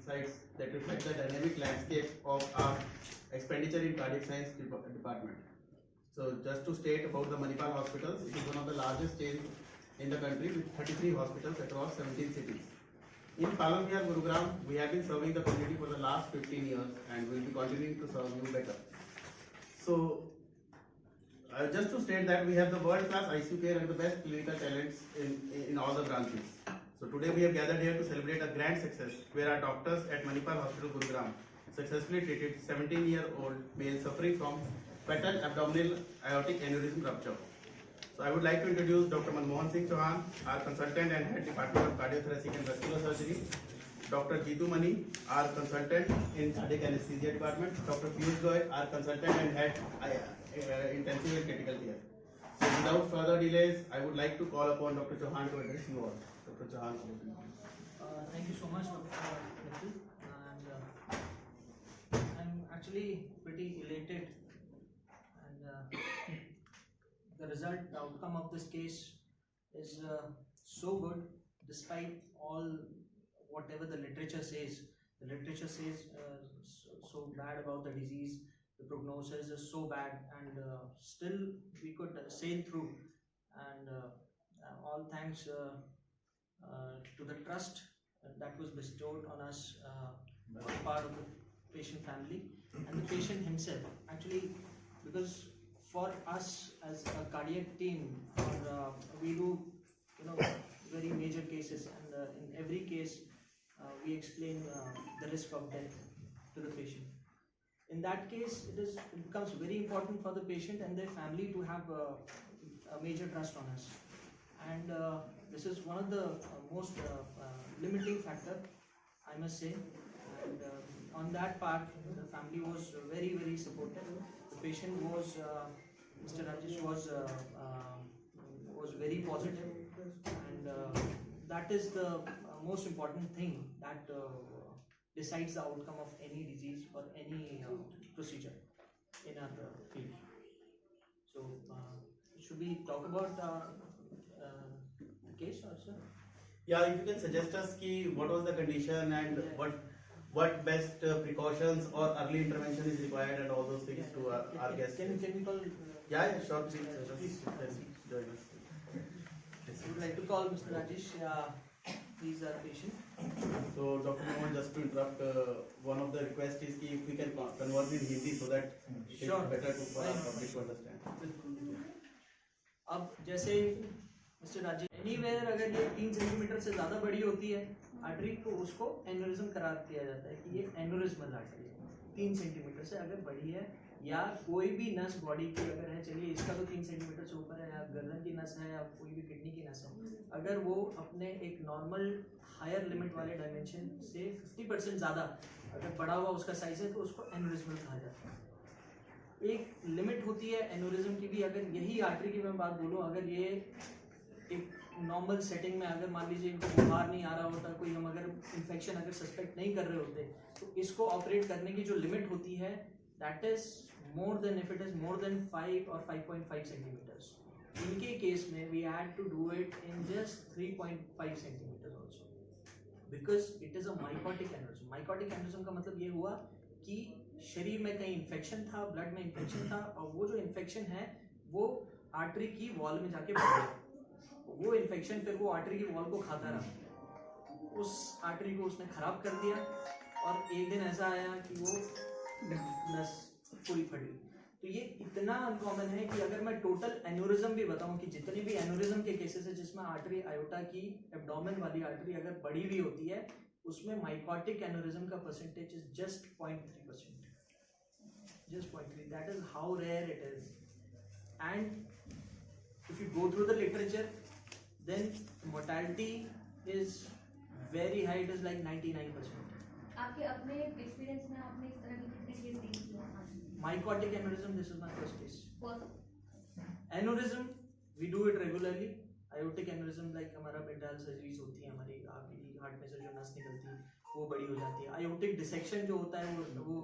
insights that reflect the dynamic landscape of our expenditure in cardiac science department. So just to state about the Manipal hospitals, it is one of the largest chains in the country with 33 hospitals across 17 cities. In Palanvihar, Gurugram, we have been serving the community for the last 15 years and will be continuing to serve you better. So just to state that we have the world-class ICU care and the best clinical talents in all the branches. So today we have gathered here to celebrate a grand success where our doctors at Manipal Hospital Gurugram successfully treated 17-year-old male suffering from fatal abdominal aortic aneurysm rupture. So I would like to introduce Dr. Manmohan Singh Chauhan, our consultant and head department of cardiothoracic and vascular surgery. Dr. Jeetu Mani, our consultant in cardiac anesthesia department. Dr. Piyush Goy, our consultant and head intensive and critical care. So without further delays, I would like to call upon Dr. Chauhan to address you all. Dr. Chauhan. Thank you so much, Dr. Nikhil. And I'm actually pretty elated. And the result, the outcome of this case is so good, despite all whatever the literature says. The literature says so bad about the disease. The prognosis is so bad, and still we could sail through. And all thanks to the trust that was bestowed on us as part of the patient family and the patient himself. Actually, because for us as a cardiac team, we do very major cases, and in every case we explain the risk of death to the patient. In that case, it becomes very important for the patient and their family to have a major trust on us. And this is one of the most limiting factor, I must say. And on that part, the family was very, very supportive. The patient was, Mr. Rajesh was very positive, and that is the most important thing that decides the outcome of any disease or any procedure in our field. So, should we talk about the case also? Yeah, if you can suggest us what was the condition and what best precautions or early intervention is required and all those things to our guests. Can we call? Yeah, sure, please. Please. Join us. I would like to call Mr. Rajesh. He's our patient. So, Dr. Mohan, just to interrupt, one of the requests is if we can convert in Hindi so that it is better for our public to understand. अब जैसे mister Rajesh, anywhere अगर ये 3 centimetre से ज़्यादा बड़ी होती है artery, तो उसको एन्यूरिज्म करार दिया जाता है कि ये एन्यूरिज्मल आर्टरी है। 3 सेंटीमीटर से अगर बड़ी है या कोई भी नस बॉडी की अगर है, चलिए इसका तो 3 सेंटीमीटर से ऊपर है, या गर्दन की नस है या कोई भी किडनी की नस है, अगर वो अपने एक नॉर्मल हायर लिमिट वाले डायमेंशन से 50% ज़्यादा अगर बड़ा हुआ उसका साइज है, तो उसको एन्यूरिज्मल कहा जाता है। एक लिमिट होती है एन्यूरिज्म की भी। अगर यही आर्टरी की मैं बात बोलूँ, अगर ये एक नॉर्मल सेटिंग में अगर मान लीजिए इनको बुखार नहीं आ रहा होता, कोई हम अगर इन्फेक्शन अगर सस्पेक्ट नहीं कर रहे होते, तो इसको ऑपरेट करने की जो लिमिट होती है that is more than, if it is more than 5 और 5.5 सेंटीमीटर्स। इनके केस में we had to do it in just 3.5 centimetres also, because it is a mycotic aneurysm. Mycotic aneurysm का मतलब ये हुआ कि शरीर में कहीं इन्फेक्शन था, ब्लड में इन्फेक्शन था, और वो जो इन्फेक्शन है वो आर्टरी की वॉल में जाके बढ़ गया। वो इन्फेक्शन फिर वो आर्टरी की वॉल को खाता रहा, उस आर्टरी को उसने खराब कर दिया, और एक दिन ऐसा आया कि वो नस पूरी फट गई। तो ये इतना अनकॉमन है कि अगर मैं टोटल एन्यूरिज्म भी बताऊं कि जितनी भी एन्यूरिज्म के केसेस है जिसमें आर्टरी आयोटा की एब्डोमेन वाली आर्टरी अगर बड़ी हुई होती है, उसमें माइकोटिक एन्यूरिज्म का percentage is just 0.3%, just 0.3. That is how rare it is. And if you go through the literature, then mortality is very high. It is like 99%. आपके अपने एक्सपीरियंस में आपने इस तरह के कितने केस देखे हैं? Mycotic aneurysm, this is my first case. First Aneurysm, we do it regularly. Aortic aneurysm, like हमारा पेंटाइल सर्जरीज होती है, हमारी आपकी हार्ट में से जो नस निकलती है वो बड़ी हो जाती है। आयोटिक डिसेक्शन जो होता है वो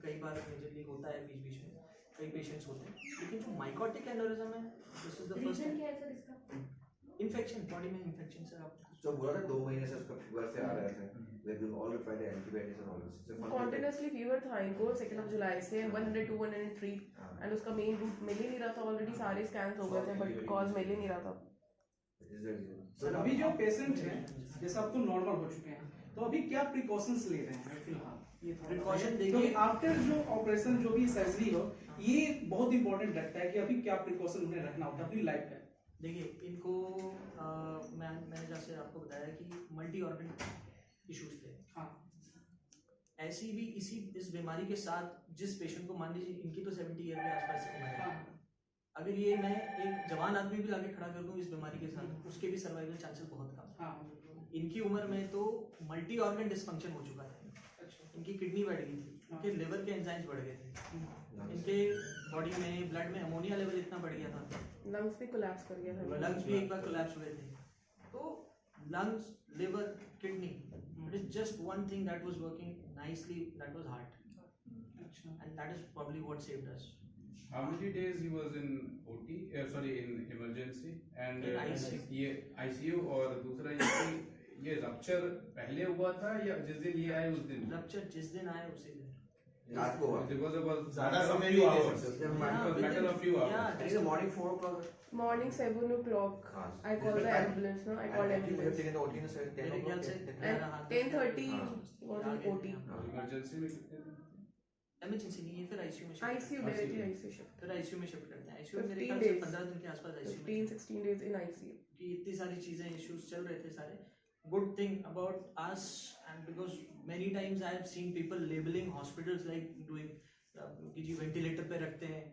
कई बार मेजरली होता है, बीच बीच में कई पेशेंट्स होते हैं। लेकिन जो माइकोटिक एन्यूरिज्म है, this is the first. Reason क्या है सर इसका? इन्फेक्शन, बॉडी में इन्फेक्शन से आप जो बोला था 2 महीने से उसका फीवर से आ रहा था, like we all tried antibiotics and all this. Continuously fever था इनको 2 जुलाई से 102 103 एंड उसका मेन रूट मिल ही नहीं रहा था, ऑलरेडी सारे स्कैन्स हो गए थे बट कॉज मिल ही नहीं रहा था। सर अभी जो पेशेंट हैं जैसे अब तो नॉर्मल हो चुके हैं, तो अभी क्या प्रिकॉशंस ले रहे हैं फिलहाल? ये Precaution देखिए- क्योंकि आफ्टर जो ऑपरेशन जो भी सर्जरी हो, ये बहुत इंपॉर्टेंट लगता है कि अभी क्या प्रिकॉशन उन्हें रखना होता है अपनी लाइफ में। देखिए इनको मैंने जैसे आपको बताया कि मल्टी ऑर्गन इश्यूज थे। हाँ ऐसी भी इस बीमारी के साथ जिस पेशेंट को मान लीजिए इनकी तो 70 ईयर के आसपास उम्र है, हाँ अगर ये मैं एक जवान आदमी भी लाके खड़ा कर दूं इस बीमारी के साथ, उसके भी सर्वाइवल चांसेस बहुत कम है। हाँ इनकी उम्र में तो मल्टी ऑर्गन डिसफंक्शन हो चुका था, अच्छा इनकी किडनी बढ़ गई थी, इनके लिवर के एंजाइम्स बढ़ गए थे, इनके बॉडी में ब्लड में अमोनिया लेवल इतना बढ़ गया था, लंग्स भी कोलैप्स कर गया था, लंग्स भी एक बार कोलैप्स हुए थे। तो lungs, liver, kidney, it is just one thing that was working nicely, that was heart, अच्छा and that is probably what saved us. How many days he was in OT? In emergency and In ICU. ये ICU और दूसरा ये rupture पहले हुआ था या जिस दिन ये आए उस दिन? रप्चर जिस दिन आए उसी दिन। रात को हुआ। Because it was ज़्यादा matter of समय few नहीं ले hours. सकते। It was matter of few hours. I think the morning 4 o'clock. Morning 7 o'clock I called the ambulance, no I called And you have ambulance taken the OT in the 10 मेरे ख्याल से o'clock. and 10:30 was in OT, Emergency में कितने दिन? Emergency नहीं है, फिर ICU में shift ICU करते directly ICU shift, हैं। फिर आईसीयू में शिफ्ट करते हैं। आईसीयू में मेरे 15 ख्याल से days. 15 दिन के आसपास आईसीयू में 15-16 days in ICU. कि इतनी सारी चीजें इश्यूज चल रहे थे सारे। Good thing about us and because many times I have seen people labelling hospitals like doing कि जी वेंटिलेटर पे रखते हैं,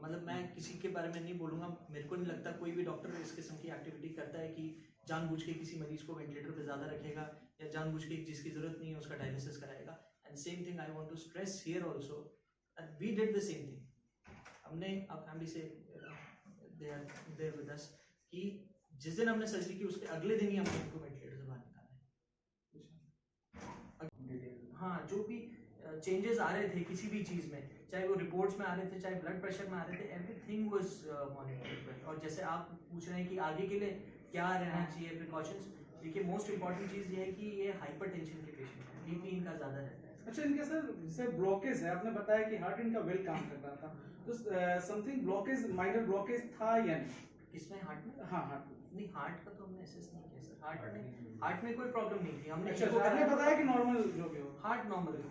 मतलब मैं किसी के बारे में नहीं बोलूंगा, मेरे को नहीं लगता कोई भी डॉक्टर इस किस्म की एक्टिविटी करता है कि जानबूझ के किसी मरीज को वेंटिलेटर पे ज्यादा रखेगा या जानबूझ के जिसकी जरूरत नहीं है उसका डायलिसिस कराएगा। And same thing I want to stress here also that we did the same thing. हमने अब फैमिली से they are there with us कि जिस दिन हमने सर्जरी की उसके अगले दिन ही हमने उनको वेंटिलेटर से बाहर निकाला। हाँ, जो भी चेंजेस आ रहे थे किसी भी चीज में, चाहे वो रिपोर्ट्स में आ रहे थे, चाहे ब्लड प्रेशर में आ रहे थे, एवरीथिंग वाज मॉनिटर्ड। और जैसे आप पूछ रहे हैं कि आगे के लिए क्या रहना चाहिए प्रिकॉशंस, देखिए मोस्ट इंपॉर्टेंट चीज ये है कि ये हाइपरटेंशन के पेशेंट हैं, बीपी इनका ज्यादा रहता है। अच्छा, इनके सर जैसे ब्लॉकेज है, आपने बताया कि हार्ट इनका वेल काम कर रहा था, तो समथिंग ब्लॉकेज, माइनर ब्लॉकेज था या नहीं? किसमें, हार्ट में? हाँ हार्ट में। नहीं, हार्ट का तो हमने असेस नहीं किया सर। हार्ट में कोई प्रॉब्लम नहीं थी। हमने अच्छा, echo आपने कराया, बताया कि नॉर्मल जो भी हो। हार्ट नॉर्मल,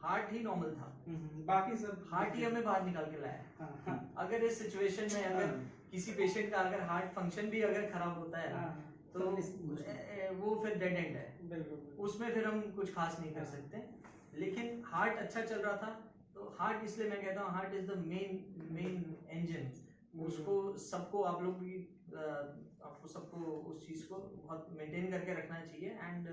हार्ट ही नॉर्मल था, बाकी सब हार्ट ही हमें बाहर निकाल के लाया। हाँ, हाँ, अगर इस सिचुएशन में अगर किसी पेशेंट का अगर हार्ट फंक्शन भी अगर खराब होता है हाँ, तो वो फिर डेड एंड है, बिल्कुल। उसमें फिर हम कुछ खास नहीं कर सकते। लेकिन हार्ट अच्छा चल रहा था, तो हार्ट, इसलिए मैं कहता हूँ heart is the main engine. उसको सबको आप लोग भी आपको सबको उस चीज को बहुत मेंटेन करके रखना चाहिए। एंड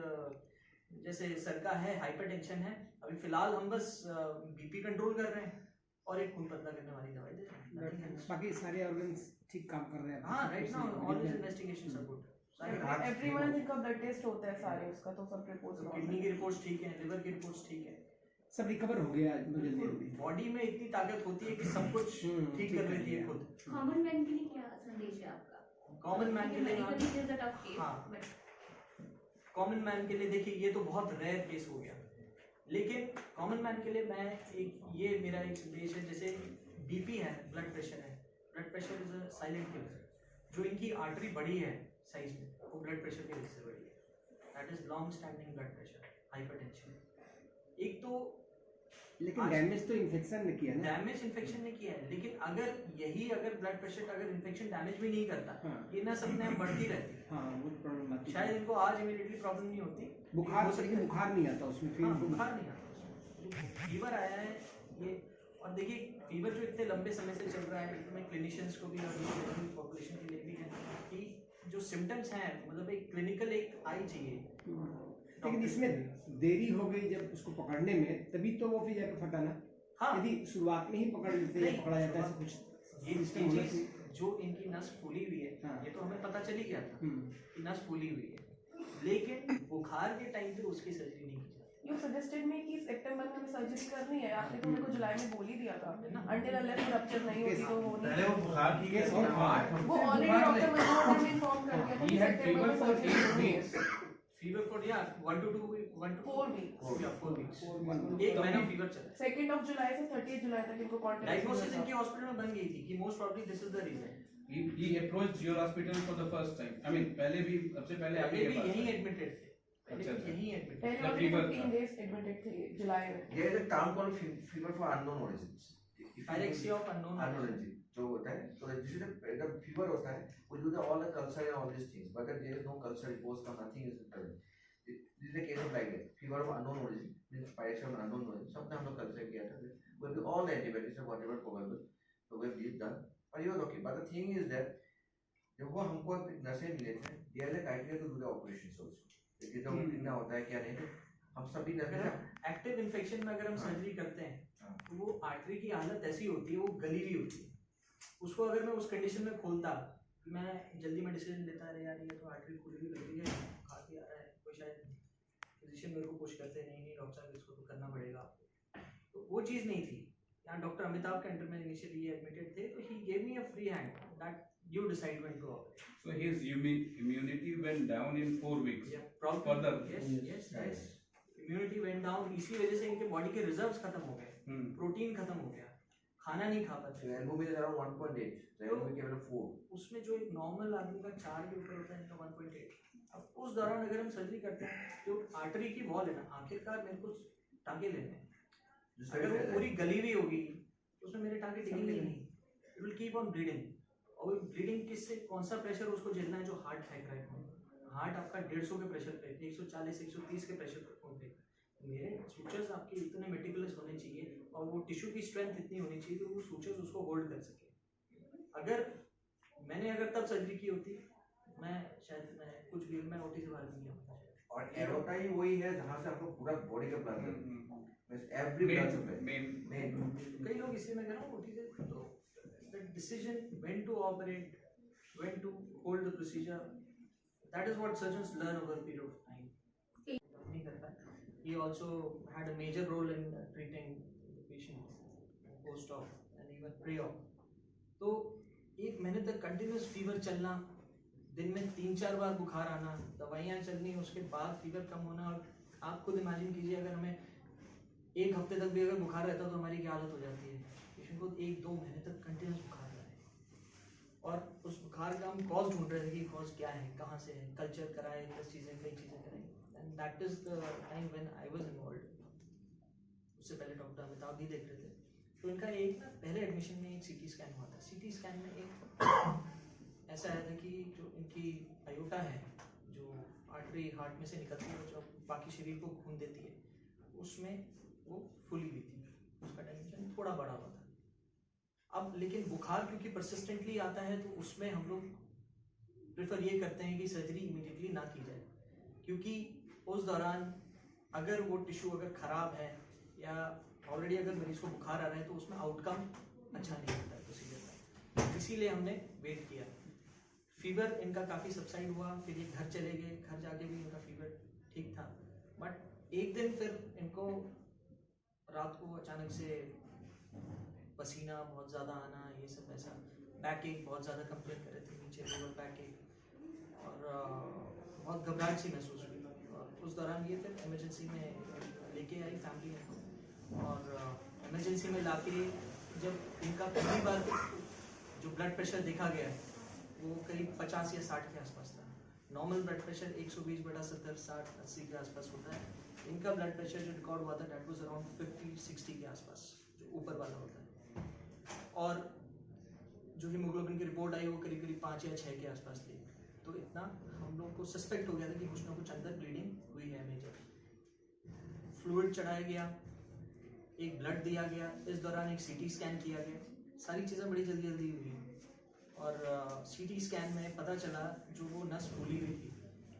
जैसे सर का है हाइपरटेंशन है, अभी फिलहाल हम बस बीपी कंट्रोल कर रहे हैं और एक खून पतला करने वाली दवाई दे रहे हैं। बाकी सारे ऑर्गन्स ठीक काम कर रहे हैं। हाँ, right now all this investigations are good. Every month इनका ब्लड टेस्ट होता है सारे, उसका तो सब रिपोर्ट्स किडनी की रिपोर्ट्स ठीक है, लिवर की रिपोर्ट्स ठीक है, सब रिकवर हो गया जल्दी जल्दी। बॉडी में इतनी ताकत होती है कि सब कुछ ठीक कर लेती है खुद। कॉमन मैन के लिए क्या संदेश है आपका? कॉमन मैन के लिए Medically it is a tough case, हाँ। but कॉमन मैन के लिए देखिए ये तो बहुत रेयर केस हो गया, लेकिन कॉमन मैन के लिए मैं ये मेरा एक संदेश है, जैसे बीपी है, ब्लड प्रेशर है, blood pressure is a silent killer. जो इनकी आर्टरी बड़ी है साइज में, वो ब्लड प्रेशर की वजह से बड़ी है, that is long standing blood pressure, hypertension. एक तो लेकिन डैमेज तो इन्फेक्शन ने किया ना। डैमेज इन्फेक्शन ने किया है, लेकिन अगर ब्लड प्रेशर का अगर इन्फेक्शन डैमेज भी नहीं करता, हाँ। ये ना सब में बढ़ती रहती, हाँ, वो प्रॉब्लम आती है। शायद इनको आज इमीडिएटली प्रॉब्लम नहीं होती, बुखार हो से सकता है। बुखार नहीं आता उसमें, फिर हाँ, बुखार नहीं आता उसमें, फीवर आया है ये। और देखिए फीवर जो इतने लंबे समय से चल रहा है, तो मैं क्लिनिशियंस को भी और पॉपुलेशन के लिए भी कहता हूँ कि जो सिम्टम्स हैं, मतलब एक क्लिनिकल एक आई चाहिए। लेकिन इसमें देरी हो गई जब उसको पकड़ने में, तभी तो वो फिर जाकर फटा ना। हाँ, यदि शुरुआत में ही पकड़ लेते नहीं, पकड़ा जाता है, ऐसा कुछ ये सिस्टम होना चीज चाहिए। जो इनकी नस फूली हुई है, हाँ। ये तो हमें पता चल ही गया था हम्म। कि नस फूली हुई है, लेकिन बुखार के टाइम पे उसकी सर्जरी नहीं की जाती। You suggested me कि सितंबर में सर्जरी करनी है, आपने तो मेरे को जुलाई में बोल ही दिया था, until unless रप्चर नहीं होती तो वो पहले नहीं। वो बुखार ठीक है और वो ऑलरेडी डॉक्टर मनोहर ने इन्फॉर्म कर दिया था He कि had सितंबर fever में for सर्जरी 8 करनी है। weeks. Fever for 1 to 2 1 to 4 weeks। 4 weeks, 4 months। एक महीना फीवर चला। 2nd of July से 30th July तक इनको कॉन्टेक्ट डायग्नोसिस इनके हॉस्पिटल में बन गई थी कि most probably this is the reason. He approached your hospital for the first time. I mean, पहले भी सबसे पहले पहले आपके भी पास यहीं आया। एडमिटेड थे, पहले अच्छा, भी यहीं एडमिटेड। पहले The ऑलरेडी fever 15 था। days एडमिटेड थे जुलाई में। There is a term called fever for unknown origins. Pyrexia of unknown unknown origin जो होता है, तो this is the fever होता है, we do all the culture and all these things, but there is no culture reports or nothing is present. This is a case of like that, fever of unknown origin means pyrexia of unknown origin. Sometimes हम लोग culture किया था, we have all the antibiotics and whatever probable, so we have this done, but you are okay. But the thing is that जब वो हमको नशे मिले थे, there is a criteria to do the operations also. देखिए जब कितना होता है क्या नहीं, तो हम सभी नशे एक्टिव इन्फेक्शन में अगर हम हाँ। सर्जरी करते हैं हाँ। तो वो आर्टरी की हालत ऐसी होती है, वो गली हुई होती है। उसको अगर मैं उस कंडीशन में खोलता, मैं जल्दी में डिसीजन लेता, अरे यार ये तो आर्टरी खुली हुई लग रही है, बुखार भी आ रहा है, कोई शायद फिजिशियन मेरे को पुश करते, नहीं डॉक्टर साहब इसको तो करना पड़ेगा आपको, तो वो चीज़ नहीं थी। यहाँ डॉक्टर अमिताभ के अंडर में इनिशियली एडमिटेड थे, तो he gave me a free hand that you decide when to operate. So his immunity went down in 4 weeks. Problem Further. Yes immunity went down, इसी वजह से इनके बॉडी के रिजर्व्स खत्म हो गए, प्रोटीन खत्म हो गया, खाना नहीं खा पाते। एल्बुमिन इज अराउंड 1.8, एल्बुमिन केवल 4। उसमें जो एक नॉर्मल आदमी का 4 के ऊपर होता है, इनका 1.8। अब उस दौरान अगर हम सर्जरी करते हैं, जो आर्टरी की वॉल है ना, आखिरकार मेरे को टाँके लेने हैं, अगर वो पूरी गली हुई होगी तो उसमें मेरे टाँके टिकेंगे नहीं, it will keep on bleeding. और ब्लीडिंग किससे, कौन सा प्रेशर उसको झेलना है, जो हार्ट फेंक रहा है खून। हार्ट आपका 150 के प्रेशर पे, 140 130 के प्रेशर पे खून फेंक रहा है। मेरे सूचर्स आपके इतने मेटिकुलस होने चाहिए और वो टिश्यू की स्ट्रेंथ इतनी होनी चाहिए कि वो सूचर्स उसको होल्ड कर सके। अगर मैंने तब सर्जरी की होती, मैं कुछ भी मैं ओटी से बाहर नहीं आता। और एरोटा ही वही है जहाँ से आपको पूरा बॉडी का blood every blood supply main. कई लोग इसलिए मैं कह रहा हूँ ओटी से, तो the decision when to operate, when to hold the procedure, that is what surgeons learn over a period of time. नहीं करता है। He also had a major role in treating the patient post-op and even pre-op. तो 1 महीने तक continuous fever चलना, दिन में 3-4 बार बुखार आना, दवाइयाँ चलनी, उसके बाद फीवर कम होना। और आप खुद इमेजिन कीजिए, अगर हमें 1 हफ्ते तक भी अगर बुखार रहता तो हमारी क्या हालत हो जाती है। पेशेंट को 1-2 महीने तक कंटिन्यूस बुखार रहा है, और उस बुखार का हम कॉज ढूंढ रहे थे कि कॉज क्या है, कहाँ से है, कल्चर कराए, 10 चीज़ें कई चीज़ें कराई, and that is the time when I was involved. उससे पहले डॉक्टर अमिताभ भी देख रहे थे, तो इनका एक ना पहले एडमिशन में एक सीटी स्कैन हुआ था। सीटी स्कैन में एक ऐसा आया था कि जो इनकी आयोटा है, जो आर्टरी हार्ट में से निकलती है, जो बाकी शरीर को खून देती है, उसमें वो फुली हुई थी, उसका डायमेंशन थोड़ा बड़ा हुआ था। अब लेकिन बुखार क्योंकि परसिस्टेंटली आता है, तो उसमें हम लोग प्रेफर ये करते हैं कि सर्जरी इमीडिएटली ना की जाए, क्योंकि उस दौरान अगर वो टिश्यू अगर ख़राब है या ऑलरेडी अगर मरीज को बुखार आ रहा है, तो उसमें आउटकम अच्छा नहीं होता है प्रोसीजर का। इसीलिए हमने वेट किया। फीवर इनका काफ़ी सबसाइड हुआ, फिर ये घर चले गए, घर जाके भी इनका फीवर ठीक था। बट एक दिन फिर इनको रात को अचानक से पसीना बहुत ज़्यादा आना, ये सब ऐसा, बैक एक बहुत ज़्यादा कंप्लेन कर रहे थे, नीचे लोअर बैक एक, और बहुत घबराहट सी महसूस हुई। और उस दौरान ये फिर इमरजेंसी में लेके आई फैमिली में, और इमरजेंसी में लाके जब इनका पहली बार जो ब्लड प्रेशर देखा गया वो करीब 50 या 60 के आसपास था। नॉर्मल ब्लड प्रेशर 120/70 60-80 के आसपास होता है। इनका ब्लड प्रेशर जो रिकॉर्ड हुआ था दैट वाज अराउंड 50-60 के आसपास, जो ऊपर वाला होता है। और जो हीमोग्लोबिन की रिपोर्ट आई वो करीब करीब 5 या 6 के आसपास थी। तो इतना हम लोग को सस्पेक्ट हो गया था कि कुछ ना कुछ अंदर ब्लीडिंग हुई है मेजर। फ्लूइड चढ़ाया गया, एक ब्लड दिया गया, इस दौरान एक सीटी स्कैन किया गया। सारी चीज़ें बड़ी जल्दी जल्दी हुई। और सीटी स्कैन में पता चला जो वो नस फूली हुई थी,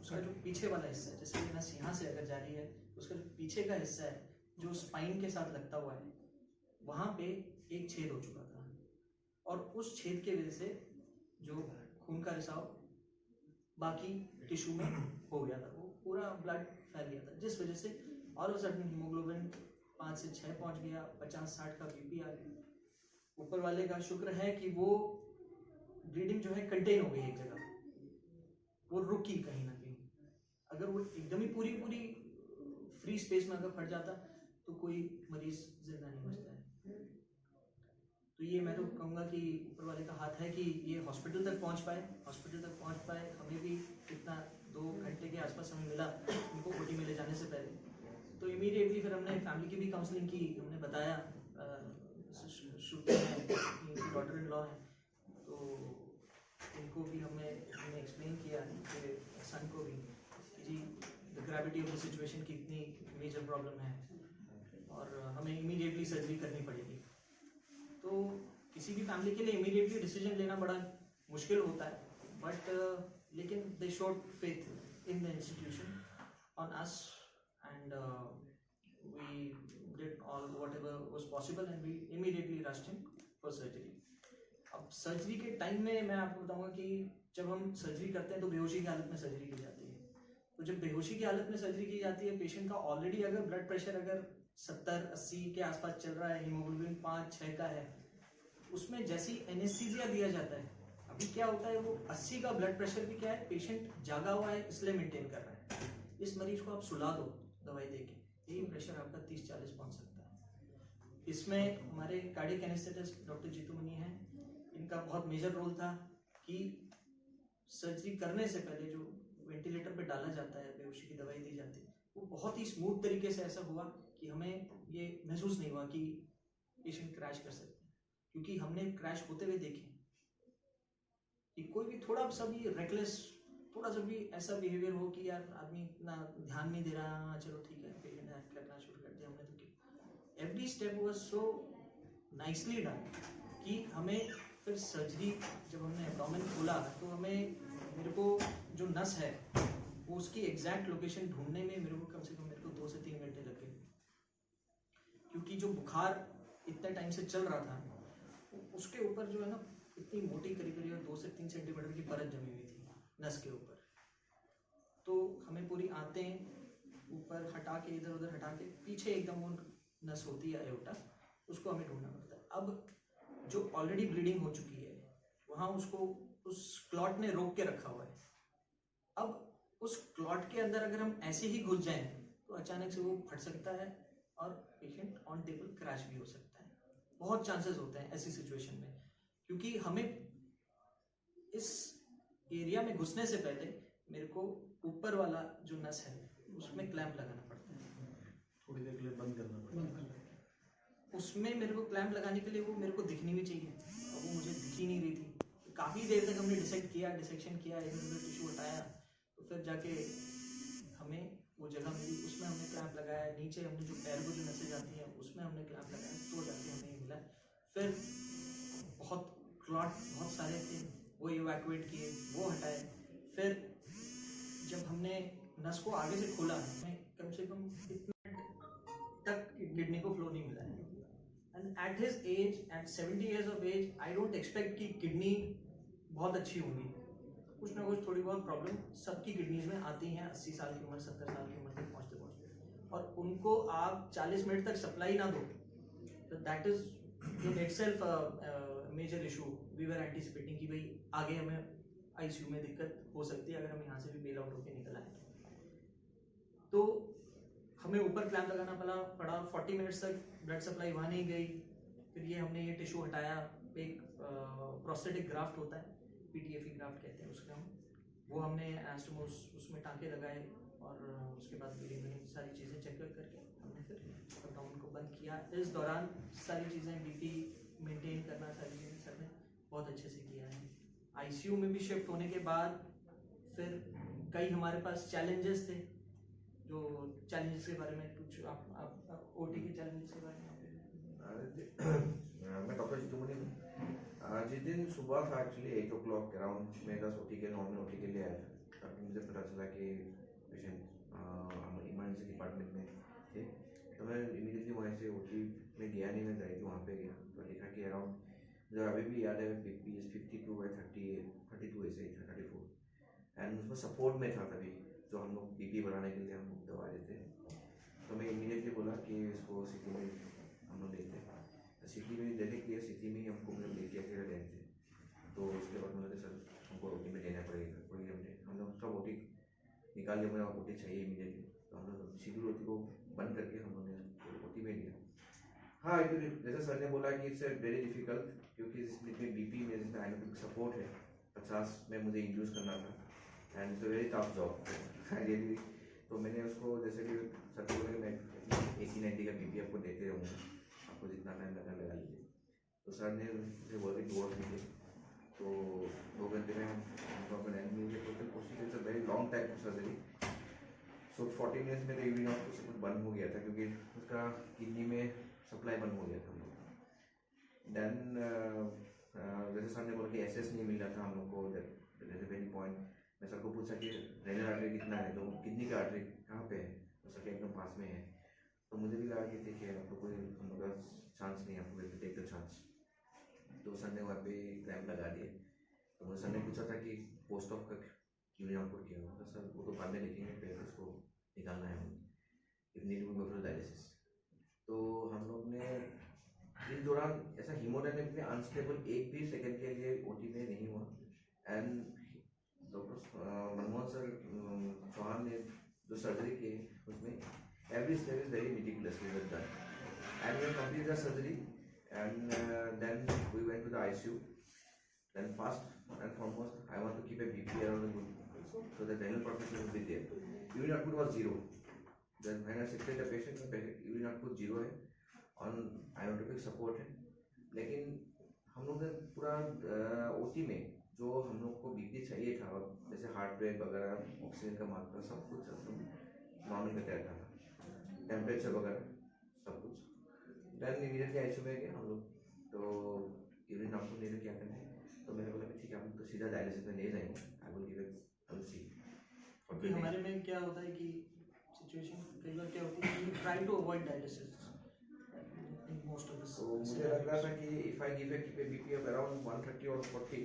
उसका जो पीछे वाला हिस्सा है, जैसे ये नस यहाँ से अगर जा रही है, उसका जो पीछे का हिस्सा है जो स्पाइन के साथ लगता हुआ है, वहाँ पे एक छेद हो चुका था। और उस छेद के वजह से जो खून का रिसाव बाकी टिश्यू में हो गया था, वो पूरा ब्लड फैल गया था, जिस वजह से ऑल ऑफ सडन हीमोग्लोबिन 5 से 6 पहुंच गया, 50-60 का बीपी आ गया। ऊपर वाले का शुक्र है कि वो ब्लीडिंग जो है कंटेन हो गई एक जगह, वो रुकी कहीं ना कहीं। अगर वो एकदम ही पूरी फ्री स्पेस में अगर फट जाता तो कोई मरीज जिंदा नहीं बचता है। तो ये मैं तो कहूँगा कि ऊपर वाले का हाथ है कि ये हॉस्पिटल तक पहुँच पाए। हमें भी कितना 2 घंटे के आसपास हमें मिला उनको ओटी में ले जाने से पहले। तो इमीडिएटली फिर हमने फैमिली की भी काउंसलिंग की, हमने बताया डॉटर इन लॉ है तो उनको भी हमने एक्सप्लेन किया कि सन को भी कि जी the gravity of the situation की इतनी मेजर प्रॉब्लम है और हमें इमीडिएटली सर्जरी करनी पड़ेगी। तो किसी भी फैमिली के लिए इमीडिएटली डिसीजन लेना बड़ा मुश्किल होता है, बट लेकिन they showed faith in the institution on us and we did all whatever was possible and we immediately rushed him for surgery. अब सर्जरी के टाइम में मैं आपको बताऊंगा कि जब हम सर्जरी करते हैं तो बेहोशी की हालत में सर्जरी की जाती है। तो जब बेहोशी की हालत में सर्जरी की जाती है, पेशेंट का ऑलरेडी अगर ब्लड प्रेशर अगर 70-80 के आसपास चल रहा है, हीमोग्लोबिन 5-6 का है, उसमें जैसे ही एनेस्थीसिया दिया जाता है, अभी क्या होता है वो 80 का ब्लड प्रेशर भी क्या है, पेशेंट जागा हुआ है इसलिए मेंटेन कर रहा है। इस मरीज को आप सुला दो दवाई देके, यही प्रेशर आपका 30-40 पहुंच सकता है। इसमें हमारे cardiac anaesthetist doctor Jeetu Mani हैं, इनका बहुत मेजर रोल था कि सर्जरी करने से पहले जो वेंटिलेटर पे डाला जाता है, बेहोशी की दवाई दी जाती है, वो बहुत ही स्मूथ तरीके से ऐसा हुआ कि हमें ये महसूस नहीं हुआ कि पेशेंट क्रैश कर सकते हैं, क्योंकि हमने क्रैश होते हुए देखे कि कोई भी थोड़ा सा भी रेकलेस, थोड़ा सा भी ऐसा बिहेवियर हो कि यार आदमी इतना ध्यान नहीं दे रहा, हाँ चलो ठीक है, पेशेंट ने करना शुरू कर दिया, हमने तो किया। Every step was so nicely done कि हमें फिर सर्जरी जब हमने एब्डोमेन खोला तो हमें मेरे को जो नस है वो उसकी एग्जैक्ट लोकेशन ढूंढने में मेरे को कम से कम 2 से 3 घंटे लगे, क्योंकि जो बुखार इतने टाइम से चल रहा था उसके ऊपर जो है ना इतनी मोटी करीब 2 से 3 सेंटीमीटर की परत जमी हुई थी नस के ऊपर। तो हमें पूरी आंतें ऊपर हटा के, इधर उधर हटा के, पीछे एकदम वो नस होती है एओर्टा, उसको हमें ढूंढना पड़ता है। अब जो ऑलरेडी ब्लीडिंग हो चुकी है वहाँ उसको उस क्लॉट ने रोक के रखा हुआ है। अब उस क्लॉट के अंदर अगर हम ऐसे ही घुस जाएं तो अचानक से वो फट सकता है और पेशेंट ऑन टेबल क्रैश भी हो सकता है। बहुत चांसेस होते हैं ऐसी सिचुएशन में, क्योंकि हमें इस एरिया में घुसने से पहले मेरे को ऊपर वाला जो नस है उसमें क्लैंप लगाना पड़ता है, थोड़ी देर के लिए बंद करना पड़ता है। उसमें मेरे को क्लैंप लगाने के लिए वो मेरे को दिखनी भी चाहिए, अब वो मुझे दिख ही नहीं रही थी। काफ़ी देर तक हमने डिसेक्शन किया, टिश्यू हटाया, तो फिर जाके हमें वो जगह मिली, उसमें हमने क्लैंप लगाया। नीचे हमने जो पैर को जो नसें जाती हैं उसमें हमने क्लैंप लगाया, तो जाके हमें मिला। फिर बहुत सारे थे, वो इवैक्यूएट किए, वो हटाए। फिर जब हमने नस को आगे से खोला, हमें कम से कम इतना तक किडनी को फ्लो नहीं मिला है। And at his age, at 70 years of age, I don't expect कि किडनी बहुत अच्छी होंगी। कुछ ना कुछ थोड़ी बहुत प्रॉब्लम सबकी किडनीज में आती हैं 80 साल की उम्र, 70 साल की उम्र तक पहुँचते पहुँचते, और उनको आप 40 मिनट तक सप्लाई ना दो तो that is in itself major issue. We were anticipating कि भाई आगे हमें आईसीयू में दिक्कत हो सकती है अगर हम यहाँ से भी बेल आउट होकर निकल आए। तो हमें ऊपर क्लैंप लगाना पड़ा 40 मिनट्स तक, ब्लड सप्लाई वहाँ नहीं गई। फिर ये हमने ये टिश्यू हटाया, एक प्रोस्थेटिक ग्राफ्ट होता है, PTFE ग्राफ्ट कहते हैं उसका, वो हमने एनास्टोमोस उसमें टाँके लगाए, और उसके बाद ब्लीडिंग सारी चीज़ें चेक करके हमने फिर एब्डोमेन को बंद किया। इस दौरान सारी चीज़ें BP मेंटेन करना, सारी चीज़ें सर ने बहुत अच्छे से किया है। ICU में भी शिफ्ट होने के बाद फिर कई हमारे पास चैलेंजेस थे, जो चैलेंजेस के बारे में कुछ आप OT के चैलेंजेस के बारे में मैं डॉक्टर जीतू मनी हूँ। जिस दिन सुबह था एक्चुअली 8 o'clock अराउंड, मैं बस नॉर्मल OT के लिए आया था, तभी मुझे पता चला कि पेशेंट इमरजेंसी डिपार्टमेंट में थे। तो मैं इमीडिएटली वहाँ से OT में गया नहीं, मैं डायरेक्टली वहाँ पे गया, तो देखा कि अराउंड, मुझे अभी भी याद है, BP is 52/32 ऐसे ही था, 34, एंड उसमें सपोर्ट में था तभी, जो हम लोग BP बढ़ाने के लिए हम लोग दवा देते हैं। तो तो मैं इमीडिएटली बोला कि इसको सिटी में हम लोग देखते हैं। सिटी में देने के लिए सिटी में ही हमको मतलब लेके आके गए थे। तो उसके बाद मैंने सर हमको ओटी में लेना पड़ेगा, कोई हम लोग सब ओटी निकाल लिया, मैंने ओटी चाहिए इमीडिएटली। तो हम लोग शेड्यूल ओटी को बंद करके हम लोगों ने ओटी में लिया। हाँ, जैसे सर ने बोला कि इट्स वेरी डिफिकल्ट, क्योंकि इसमें बीपी में जिसमें आइनोटिक सपोर्ट है 50 में मुझे इंड्यूस करना था, and it's very tough job really. तो मैंने उसको जैसे कि सर को बोला कि मैं 80-90 का बीपी आपको देते रहूँगा, आपको जितना टाइम लगा लीजिए। तो सर ने मुझे बोला कि 2 घंटे मिले, तो 2 घंटे में हमको अपना टाइम मिल गया। Total procedure it's a very long time for surgery. So 40 minutes में यूरिन आउटपुट सब कुछ बंद हो गया था, क्योंकि उसका किडनी में सप्लाई बंद हो गया था हम लोग का। देन जैसे सर ने बोला कि एसएस नहीं मिल रहा था हम लोग को, जैसे वेरी पॉइंट मैं सर को पूछा कि रेनल आर्टरी कितना है, तो किडनी का आर्टरी कहाँ पे है, तो सर के एकदम पास में है। तो मुझे भी लगा कि ठीक है, आपको कोई हम लोग का चांस नहीं, आपको वैसे टेक द चांस। तो सर ने वहाँ पे क्रैम्प लगा दिए। तो मुझे सर ने पूछा था कि पोस्ट ऑफ का यूरिन आउटपुट क्या होगा। सर वो तो बाद में लिखेंगे, पहले उसको निकालना है हमें, if need to go for dialysis. तो हम लोग ने इस दौरान ऐसा हीमोडायनेमिक में अनस्टेबल 1 भी सेकंड के लिए ओटी में नहीं हुआ। And doctor Manmohan sir Chauhan ने जो सर्जरी की उसमें every step is very meticulously done, and we complete the surgery, and then we went to the ICU. Then first and foremost I want to keep a BP around good, so that renal perfection will be there. Urine output was 0। Then when I shifted the patient, urine output 0 है, on आइनोटिक support है। लेकिन हम लोग ने पूरा OT में जो हम लोग को बीपी चाहिए था, जैसे हार्ट रेट वगैरह, ऑक्सीजन का मात्रा, सब कुछ नॉर्मल में रहता था, टेम्परेचर वगैरह सब कुछ। देन इमीडिएटली आईसीयू में गए हम लोग। तो यूरिन आउटपुट नहीं तो क्या करना है, तो मैंने बोला कि ठीक है, हम तो सीधा डायलिसिस में ले जाएंगे, I will give it I will see. क्योंकि हमारे में क्या होता है कि सिचुएशन कई बार क्या होती है, try to avoid dialysis in most of this. तो मुझे लग रहा था कि if I give a BP of around 130 और 40,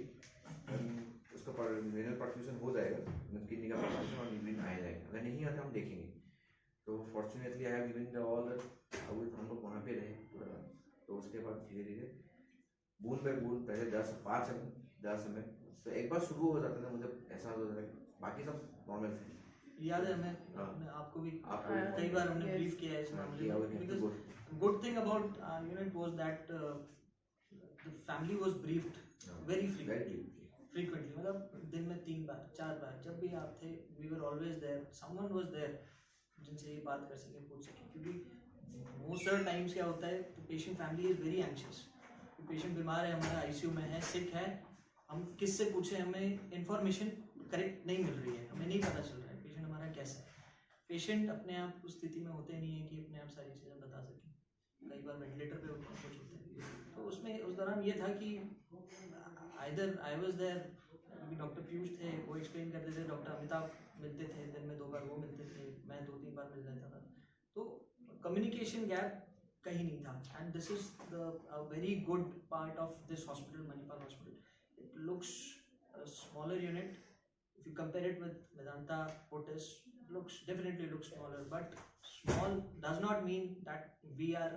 उसका रेनल परफ्यूजन हो जाएगा, किडनी का परफ्यूजन और यूरिन आ जाएगा। अगर नहीं आता हम देखेंगे। तो fortunately I have given all, हम लोग वहाँ पे रहे पूरा। तो उसके बाद धीरे धीरे बूंद बाय बूंद, पहले 10-5 ml, तो एक बार शुरू हो जाता था मुझे ऐसा हो जाता था, बाकी सब नॉर्मल थे। याद है हमें, आपको भी कई बार हमने ब्रीफ किया है इस मामले में। Because good thing about unit was that the family was briefed very frequently, मतलब दिन में 3 बार 4 बार जब भी आप थे, we were always there, someone was there जिनसे ये बात कर सके, पूछ सके। क्योंकि मोस्ट ऑफ टाइम्स क्या होता है, तो patient family is very anxious, patient बीमार है, हमारा आईसीयू में है, सिक है, हम किससे पूछे, हमें इंफॉर्मेशन करेक्ट नहीं मिल रही है, हमें नहीं पता चल रहा है पेशेंट हमारा कैसा है। पेशेंट अपने आप उस स्थिति में होते नहीं है कि अपने आप सारी चीज़ें बता सकें, कई बार वेंटिलेटर पे होते हैं, कुछ होते हैं। तो उसमें उस दौरान ये था कि either I was there, doctor Piyush थे वो एक्सप्लेन करते थे, डॉक्टर अमिताभ मिलते थे, दिन में 2 बार वो मिलते थे, मैं 2-3 बार मिल जाता था। तो कम्युनिकेशन गैप कहीं नहीं था, and this is the very good part of this hospital, Manipal hospital. It looks smaller unit, if you compare it with Medanta, Otis, definitely looks smaller, but small does not mean that we are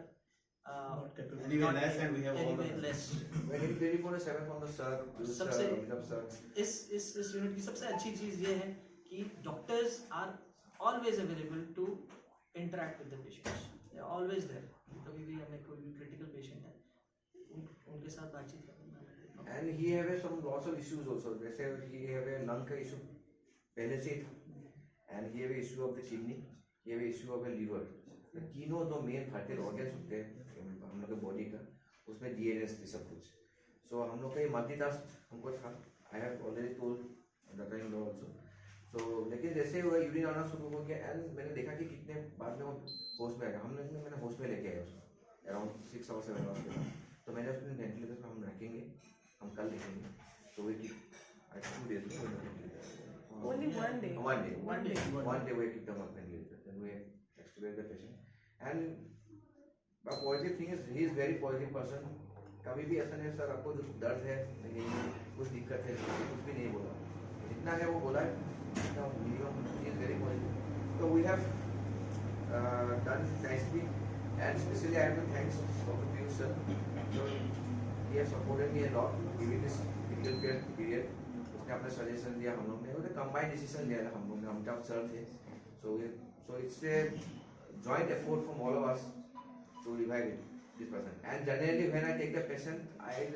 not capable, anyway less, and we have all the less. When it 24/7 on the sir, सबसे sir, इस unit की सबसे अच्छी चीज ये है कि doctors are always available to interact with the patients, they are always there. कभी भी हमें कोई भी क्रिटिकल पेशेंट है, उनके साथ बातचीत करना। and he have some lots of issues also, जैसे he have a lung का issue पहले से था, and he have a issue of the kidney, he have a issue of a liver। तीनों जो मेन वाइटल ऑर्गन्स होते हैं हम लोग के बॉडी का, उसमें डीएनएस थी सब कुछ। सो हम लोग का ये मल्टीटास्क हमको था, I have already told that I know also. So लेकिन जैसे वो यूरिन आना शुरू हो गया, एंड मैंने देखा कि कितने बाद में वो होश में आ गया। मैंने होश में लेके आया उसको अराउंड 6 or 7 hours के बाद। तो मैंने उसमें वेंटिलेटर पर हम रखेंगे, हम कल देखेंगे। तो वे I 2 days only 1 day. One day we keep them on ventilator, then we extubate the patient. And the positive thing is he is very positive person. कभी भी ऐसा नहीं सर आपको दर्द है नहीं, कुछ दिक्कत है, कुछ भी नहीं बोला, जितना है वो बोला है, minimum he is very positive. So we have done nicely, and especially I have to thanks Dr. Piyush sir. So he has supported me a lot during this critical period. उसने अपना सजेशन दिया, हम लोग ने वो combined decision लिया था हम लोग ने, हम जब सर थे. So it's a joint effort from all of us to revive it, this person. And generally when I take the patient, I